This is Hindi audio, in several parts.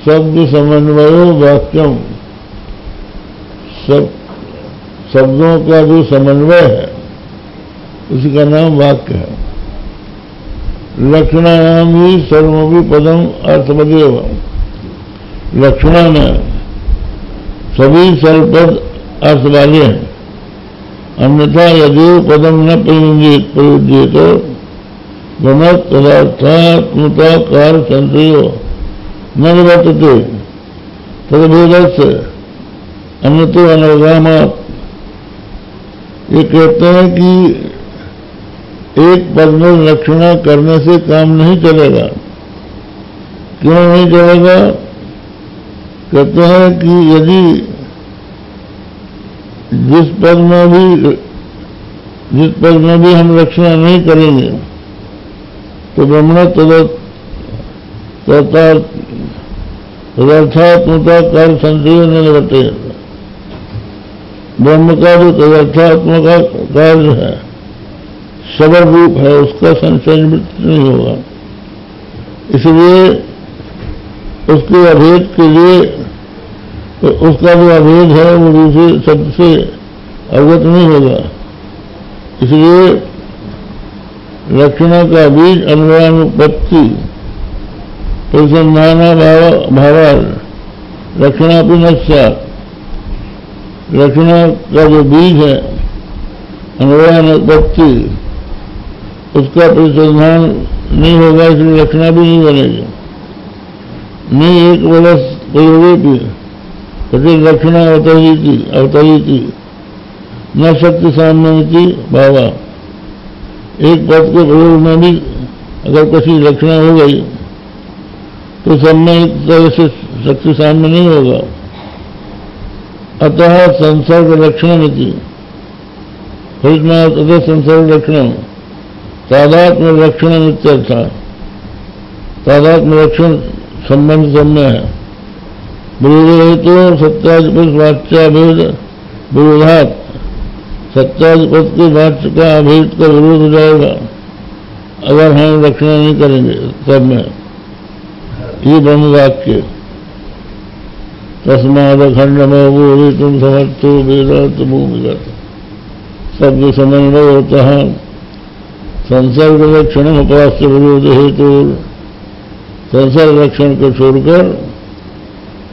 शब्द समन्वयो वाक्यम, सब शब्दों का जो समन्वय है उसी का नाम वाक्य है। लक्षणायाम ही सर्वमपि पदम अर्थवदेव, लक्षणा में सभी सर्वपद अर्थ वाले हैं। अन्यथा यदि पदम न प्रयुज्येत गमत पदार्थात्मता कार्य संशयो न निवर्तते तदभेदस्य अन्यतो अनवगामात्। ये कहते हैं कि एक पद में लक्षणा करने से काम नहीं चलेगा। क्यों नहीं चलेगा? कहते हैं कि यदि जिस पद में भी हम लक्षणा नहीं करेंगे तो ब्रह्मण तदर्थात्मता कार्य संशय न निवर्ते। ब्रह्म का जो तदर्थात्मक कार्य है, सबल रूप है, उसका संशय निवृत्त नहीं होगा। इसलिए उसके अभेद के लिए, तो उसका जो अभेद है वो दूसरे शब्द से अवगत नहीं होगा। इसलिए लक्षणा का बीज अन्वयानुपत्ति परिसंधाना भावाल लक्षणा भी नश्या। लक्षणा का जो बीज है अन्वयानुपत्ति, उसका परिसंधान नहीं होगा, इसलिए लक्षणा भी नहीं बनेगी। नहीं एक वर्ष प्रयोगे भी कति लक्षणा अवतरीति न शक्ति साम्य भावा। एक पद के प्रयोग में भी अगर किसी लक्षणा हो गई तो सब में एक तरह से शक्ति साम्य नहीं होगा। अतः संसर्ग लक्षण नीति तथा संसर्ग लक्षण तादात्म्य लक्षण नित्यर्थ। तादात्म्य लक्षण संबंध सम्य है। विरोध हेतु सत्याधिपत वाच्याभेद विरोधात, सत्याधिपत के वाच्य का अभेद का विरोध हो जाएगा अगर हम लक्षणा नहीं करेंगे सब में। ये ब्रह्म वाक्य तस्माद खंडमो तुम समर्थो वेदांत भूमिगत। शब्द समन्वय होता है। संसर्ग लक्षण उपास्य विरोध हेतु, संसर्ग लक्षण को छोड़कर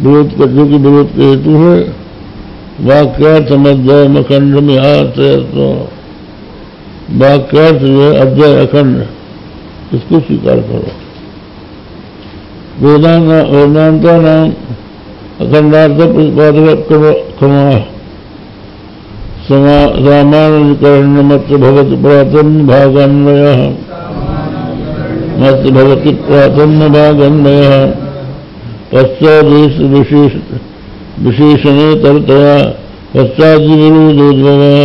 विरोध का जो कि विरोध के हेतु है, वाक्यार्थ मध्य अखंड में आश्रयत्व। वाक्यार्थ जो है अद्वय अखंड, इसको स्वीकार करो। वेदांता नाम अखंडार्थ प्रतिपादक सामान्यकरण मत भवति प्रातन्य भागान्वयः, मत भवति प्रातन्य भागान्वयः पश्चादेश विशेषणे तरतया पश्चादि विरोधोद्भवः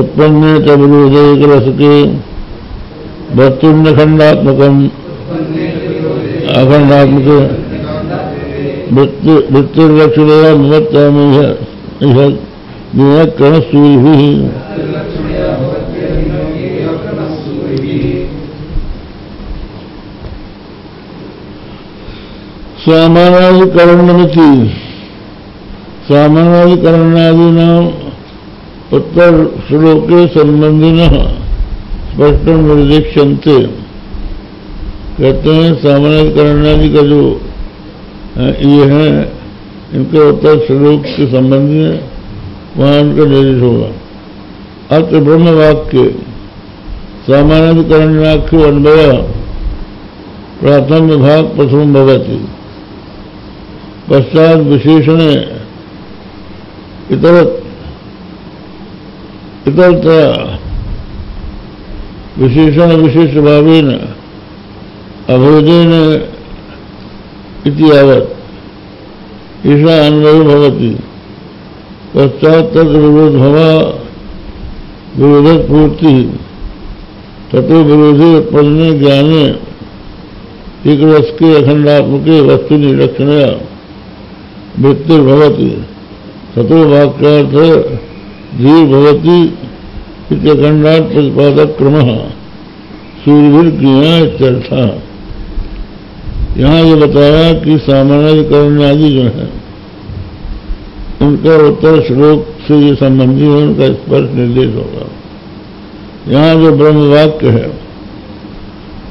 उत्पन्ने च विरोधे रसके वस्तुन्य खंडात्मकम् अखंडात्मक वृत्तिर्लक्षणया निवर्त्यामिह करणसूरिभिः। सामानाधिकरणमिति सामानाधिकरणादीनाम् उत्तर श्लोके संबंधिनः स्पष्टं निर्देश्यन्ते। कहते हैं सामानाधिकरणादि का जो ये है, इनके उत्तर श्लोक के संबंधी है, वहाँ इनका निर्देश होगा। अत्र ब्रह्म वाक्य सामानाधिकरणाख्यो अन्वय प्रथम विभाग प्रथम भवति, पश्चात विशेषणे इतरतया विशेषण विशेष भावेन अभेदेन इति यावत् ईशा अन्वयो भवति। पश्चात तद विरोधभवा विरोधपूर्ति ततो विरोधे उत्पन्ने ज्ञाने एक रस के अखंडात्मके वस्तु निरक्षणया वृत्तिर्भवति ततो वाक्यार्थ धीर् भवति इति अखंडात् प्रतिपादक क्रमः सूर्यवीर किया इत्यर्था। यहाँ ये बताया कि सामान्यकरण आदि जो है उनका उत्तर श्लोक से ये संबंधी है, उनका स्पष्ट निर्देश होगा। यहाँ जो ब्रह्म वाक्य है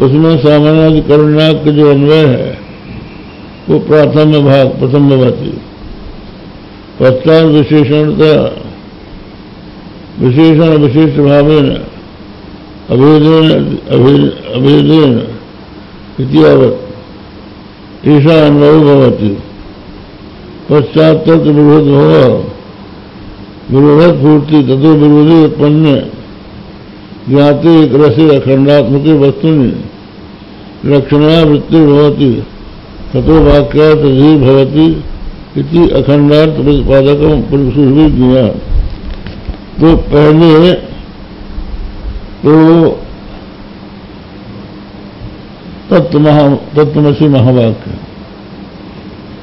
उसमें सामान्यकरणाक के जो अन्वय है वो प्रथम भाग प्रथमवाची, पश्चात विशेषणता विशेषण विशिष्ट भावेन अभेदेन इतिहावत ऐसा अन्वय भवति। पश्चात विरोध पूर्ति तथो विरोधी उत्पन्न ज्ञाते एक रसे अखंडात्मक वस्तुनि लक्षणा वृत्ति भवति तथो वाक्यार्थ धीर भवति इति अखंडार्थ प्रतिपादक ज्ञा। तो पहले तो तत्त्वमसि महावाक्य,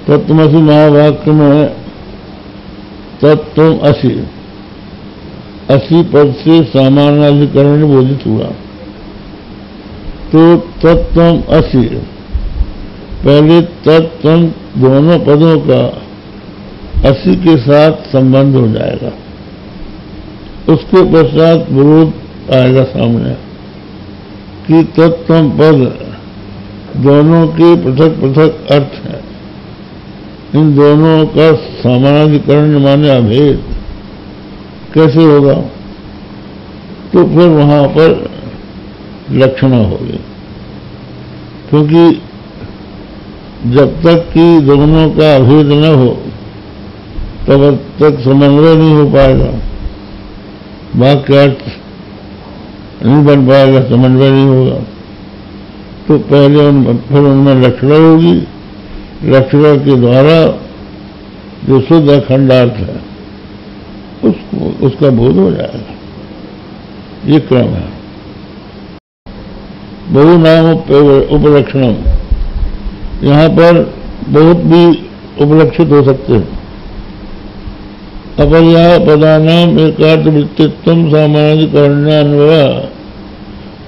तत्त्वमसि महावाक्य में तत्त्वम असि, असी पद से सामान्याधिकरण बोधित हुआ। तो तत्त्वम असि, पहले तत्त्वम दोनों पदों का असी के साथ संबंध हो जाएगा, उसके पश्चात विरोध आएगा सामने कि तत्त्वम पद दोनों के पृथक पृथक अर्थ हैं, इन दोनों का सामान्यीकरण माने अभेद कैसे होगा। तो फिर वहां पर लक्षणा होगी, क्योंकि जब तक कि दोनों का अभेद न हो तब तक समन्वय नहीं हो पाएगा, वाक्यार्थ नहीं बन पाएगा, समन्वय नहीं होगा। तो पहले फिर उनमें लक्षणा होगी, लक्षणा के द्वारा जो शुद्ध अखंडार्थ है उसका बोध हो जाएगा। ये क्रम है। बहु नाम उपलक्षणम, यहाँ पर बहुत भी उपलक्षित हो सकते हैं। अपर्याय पदानाम एकार्थ वृत्तित्व सामान्यीकरणान्वय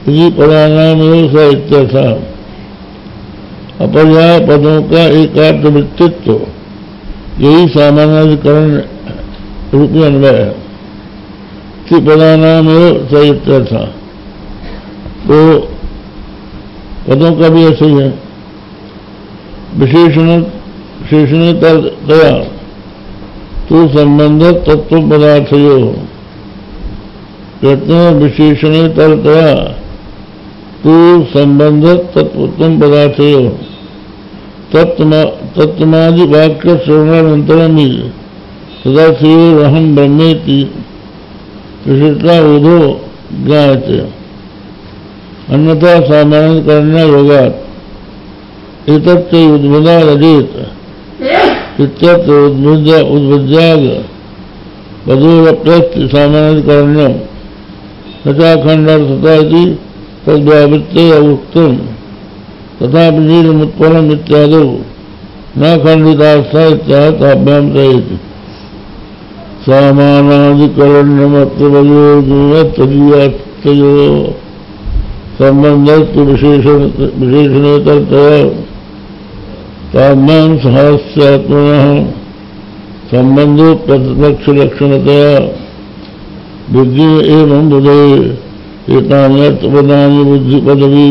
यदि पदानाम एवं स इत्यर्था। अपर्याय पदों का एकार्थ वृत्तित्व यही सामान्यीकरण रूपी अन्वय है कि पदानाम एवं स इत्यर्था। तो पदों का भी ऐसे ही है। विशेषणतया तो संबंध तत्व पदार्थयो, कहते हैं विशेषणतया तो संबंध तत्व पदार्थयो तत्वमादि वाक्य श्रवणानंतरम ही सदाशिवोरहम ब्रह्मेति विशिष्टा बोधो ज्ञायते। अन्यथा सामान्यीकरण योगात् एतच्च उद्भुता रजेत इत्यत्र उद्भुज्याग पदोरप्यस्ति सामान्यीकरणं नचाखंडार्थता इति तद्व्यावृत्ते उक्तम् तथा नीलमुत्पलम् इत्यादौ न खंडितास्था इत्याभ्याम सहित सामानाधिकरणमत्वयोगीयतदीयस्तयो संबंधस्तु विशेषणेतरतया ताभ्याम सहस्यात्मनः संबंधो प्रतिपक्षलक्षणतया बुद्धि एवं बुधे एतान्यत् पदानि बुद्धि पदवी